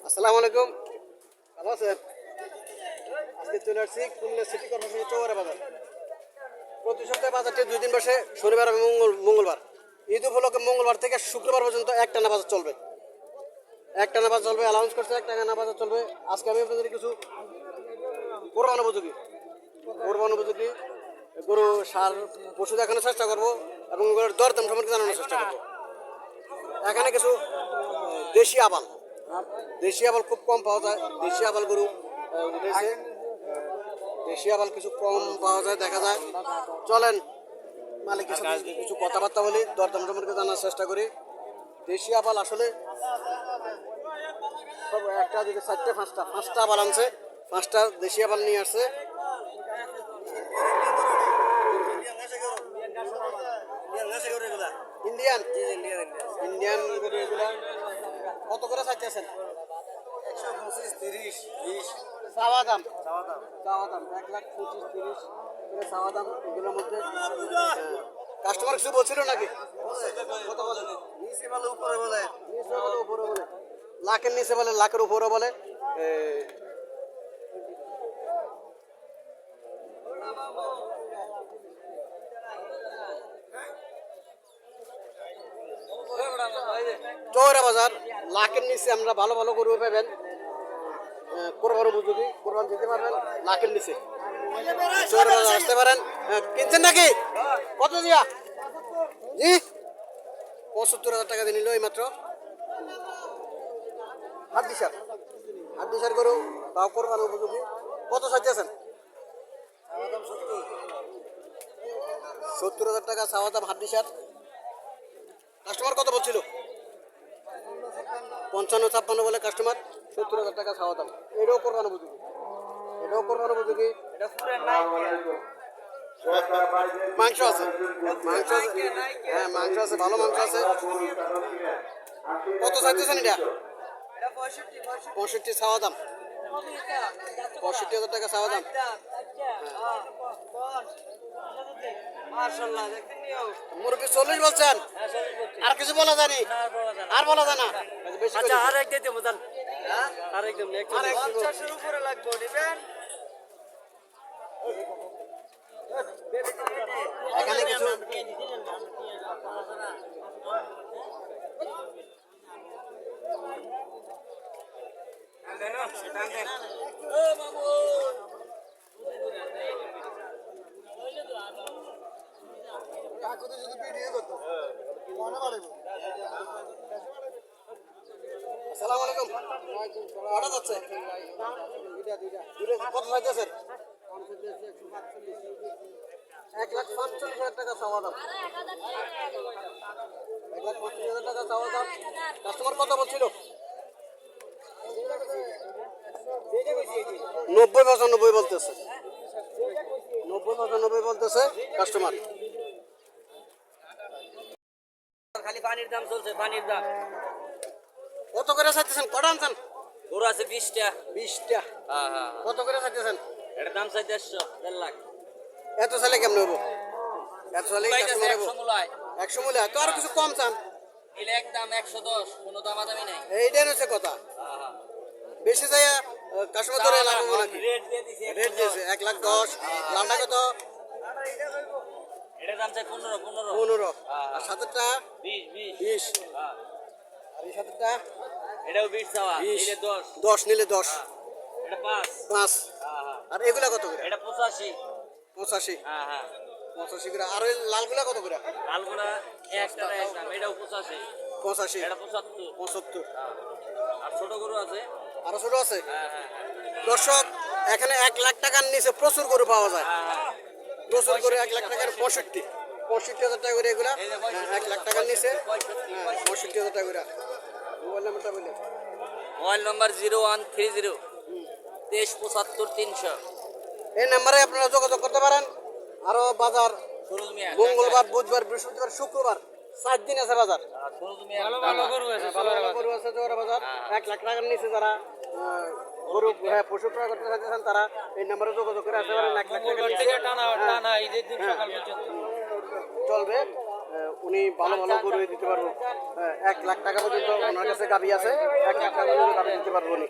আসসালামু আলাইকুম। ভালো আছেন? আজকে চলে আসছি খুলনা সিটি কর্পোরেশনের চৌয়ারা বাজার। প্রতি সপ্তাহে বাজারটি 2 দিন বসে, শনিবার এবং মঙ্গলবার। ঈদ উপলক্ষে মঙ্গলবার থেকে শুক্রবার পর্যন্ত একটানা বাজার চলবে। একটানা বাজার চলবে, অ্যালাউন্স করছে একটানা বাজার চলবে। আজকে আমি আপনাদের কিছু কোরবান উপযোগী গরু সার পশু দেখানোর চেষ্টা করবো এবং ওগুলোর দরদাম সম্পর্কে জানানোর চেষ্টা করবো। এখানে কিছু দেশি আবাল খুব কম পাওয়া যায়। দেশি আবাল গরু উঠেছে, দেশি আবাল কিছু কম পাওয়া যায়, দেখা যায়। চলেন মালিকের সাথে কিছু কথাবার্তা বলি, দরদাম সম্পর্কে জানার চেষ্টা করি। দেশি আবাল আসলে সব একটা দিকে 4টে 5টা আবাল আনছে, 5টা দেশি আবাল নিয়ে আসছে। ইন্ডিয়ান গরু এগুলা কত করে চাইতেছেন? 125, 30, 20 চাওয়া দাম 1,25,30 করে চাওয়া দাম। এগুলোর মধ্যে কাস্টমার কিছু বলছিল নাকি? কত বলেন? নিচে ভালো উপরে বলে উপরে বলে লাখের নিচে বলে, লাখের উপরে বলে। চৌরা বাজার লাখের নিচে আমরা ভালো ভালো গরু পাবেন। কোরবান উপযোগী, কোরবান দিতে পারবেন লাখের নিচে। চৌরা বাজার আসতে পারেন। কিনছেন নাকি? কত দিয়া? জি 75,000 টাকা দিয়ে নিল এই মাত্র। হাড্ডিসার গরু তাও কোরবান উপযোগী। কত চাইতেছেন? 70,000 টাকা চাওয়া দাম হাড্ডিসার। কাস্টমার কত বলছিল? 55-56 বলে কাস্টমার। 70,000 টাকা চাওয়া দাম। এটাও কোরবান উপযোগী। মাংস আছে, হ্যাঁ মাংস আছে, ভালো মাংস আছে। কত চাইতেছেন এটা? 65 চাওয়া দাম। 65,000 টাকা চাওয়া দাম। মুরগি 40 বলছেন, আর কিছু বলা জানি? আর বলা যায় না। আচ্ছা আর এক দিতে মতন আর একদম 50 উপরে লাগবে দিবেন। এখানে কিছু আসসালামু আলাইকুম। কটা যাচ্ছে? কত চাইতেছেন? 1,45,000 টাকা চাওয়া দাম। 1,45,000 টাকা চাওয়া দাম। কাস্টমার কত বলছিল? 90-95 বলতেছে। 90-95 বলতেছে কাস্টমার। খালি পানির দাম চলছে, পানির দাম। কত করে চাইতেছেন? কটা আনছেন? গরু আছে 20টা। 20টা। হ্যাঁ কত করে চাইতেছেন? এটার দাম চাই 1.5 লাখ। এত চাইলে কেমন হবো? এত চাইলে কাস্টমার হবো 100 মূলায়। 100 মূল্য। তো আর কিছু কম চান? এলে একদম 110, কোনো দামাদামি নাই। এইটাই হচ্ছে কথা। বেশি যায় কাস্টমার ধরে লাভ হবো নাকি? রেট দিয়ে দিছে। রেট দিয়েছে 1,10,000। লাভটা কত? এটার দাম চাই 15। 15। আর সাতেরটা 20। 20। আর এই সাতেরটা এটাও 20 চাওয়া। 20। নিলে 10। 10 নিলে 10। এটা 5। 5। আর এগুলা কত করে? এটা 85। 85। হ্যাঁ 85 করে। আর ওই লালগুলা কত করে? লালগুলা একটা একদম, এটাও 85। 85। এটা 75। 75। আর ছোট গরু আছে। আরো ছোট আছে। হ্যাঁ দর্শক এখানে 1 লাখ টাকার নিচে প্রচুর গরু পাওয়া যায়। প্রচুর করে 1 লাখ টাকার 65,000 টাকা করে এগুলা। 1 লাখ টাকার নিচে 65,000 টাকা করে। মোবাইল নাম্বারটা বললেন? মোবাইল নম্বর 0130 2375 300। এই নাম্বারে আপনারা যোগাযোগ করতে পারেন। আরো বাজার সুরজ মিয়া মঙ্গলবার, বুধবার, বৃহস্পতিবার, শুক্রবার 4 দিন আছে বাজার। সুরজ মিয়া ভালো গরু আছে। ভালো গরু আছে জোয়ারা বাজার। 1 লাখ টাকার নিচে যারা গরু পশু ক্রয় করতে চাইতেছেন তারা এই নাম্বারে যোগাযোগ করে আসতে পারেন। 1 লাখ টাকার নিচে টানা ঈদের দিন সকাল পর্যন্ত চলবে। উনি ভালো ভালো গরু দিতে পারবো। 1 লাখ টাকা পর্যন্ত ওনার কাছে গাভী আছে, 1 লাখ টাকা পর্যন্ত গাভী দিতে পারবো উনি।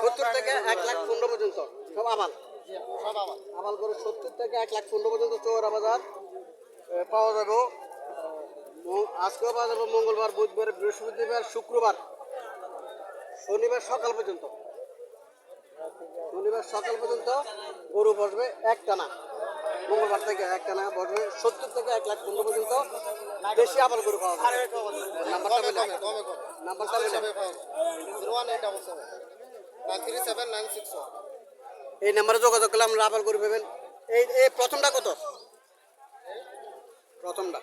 70 থেকে 1,15,000 পর্যন্ত সব আবাল। আবাল গরু 70 থেকে 1,15,000 পর্যন্ত চৌরা বাজার পাওয়া যাবে। আজকেও পাওয়া যাবে মঙ্গলবার, বুধবার, বৃহস্পতিবার, শুক্রবার, শনিবার সকাল পর্যন্ত। শনিবার সকাল পর্যন্ত গরু বসবে একটানা। মঙ্গলবার থেকে একটানা বসবে 70 থেকে 1,15,000 পর্যন্ত দেশি আবাল গরু পাওয়া যাবে। নাম্বারটা বলে নাম্বারটা বলে 018793796 এই নাম্বারে যোগাযোগ করলে আমরা আবাল গরু পাবেন। এই এই প্রথমটা কত? প্রথমটা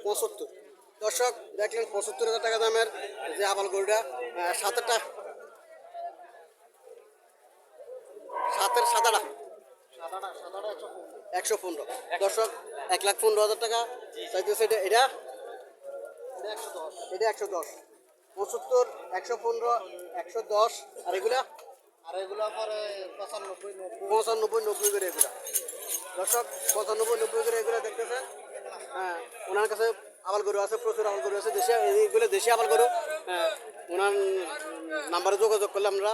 75। দর্শক দেখলেন 75,000 টাকা দামের যে আবাল গরুটা। সাতেরটা সাদাটা 115। দর্শক 1,15,000 টাকা চাইতেছে। এটা 110। 75, 115, 110 আর এগুলা আর এগুলো পরে 95 95, 90 করে এগুলা। দর্শক 95, 90 করে এগুলা দেখতেছেন। হ্যাঁ, ওনার কাছে আবাল গরু আছে, প্রচুর আবাল গরু আছে দেশে। এইগুলো দেশি আবাল গরু। হ্যাঁ, ওনার নাম্বারে যোগাযোগ করলে আমরা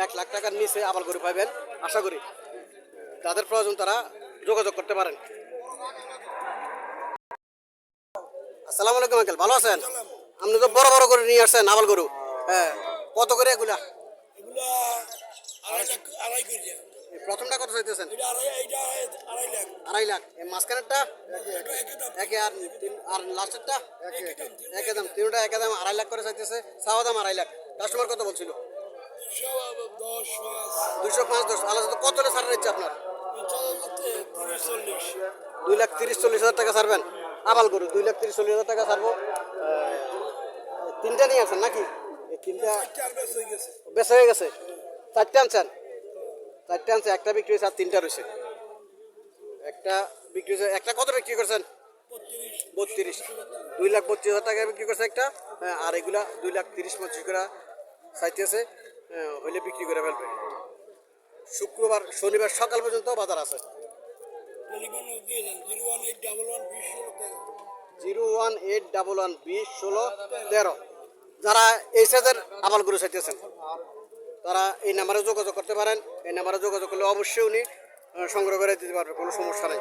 1 লাখ টাকার নিচে আবাল গরু পাবেন আশা করি। যাদের প্রয়োজন তারা যোগাযোগ করতে পারেন। আসসালামু আলাইকুম আঙ্কেল, ভালো আছেন? আপনি তো বড় বড় করে নিয়ে আসছেন আবাল গরু। হ্যাঁ, কত করে এগুলা? এগুলা 2.5 লাখ 2.5 করে এই প্রথমটা কত চাইতেছেন? এটা 2.5 লাখ 2.5 লাখ। এই মাঝখানেরটা এটা একই দাম একে, আর লাস্টেরটা একে দাম। তিনটা একে দাম 2.5 লাখ করে চাইতেছে। চাওয়া দাম 2.5 লাখ। কাস্টমার কত বলছিল? 10 205, 10 আলাদা। তো কত হলে ছাড় দিচ্ছে আপনার? 30 2,30,40,000 টাকা ছাড়বেন আবাল গরু? 2,30,40,000 টাকা ছাড়বো। তিনটা নিয়ে আসেন নাকি? এই তিনটা 4 বেশ হয়ে গেছে বেশ হয়ে গেছে। 4টে আনছেন? 4টে আনছে, একটা বিক্রি হয়েছে আর 3টা রয়েছে। একটা বিক্রি হয়েছে। একটা কত বিক্রি করছেন? 32। 2,25,000 টাকা বিক্রি করছে একটা। হ্যাঁ, আর এগুলা 2,30,35 করে চাইতেছে। হইলে বিক্রি করে ফেলবে। শুক্রবার, শনিবার সকাল পর্যন্ত বাজার আছে। টেলিফোন দিয়ে দেন 0181120 01811201613। যারা এই সাইজের আবাল গরু চাইতেছেন তারা এই নাম্বারে যোগাযোগ করতে পারেন। এই নাম্বারে যোগাযোগ করলে অবশ্যই উনি সংগ্রহ করে দিতে পারবে, কোনো সমস্যা নেই।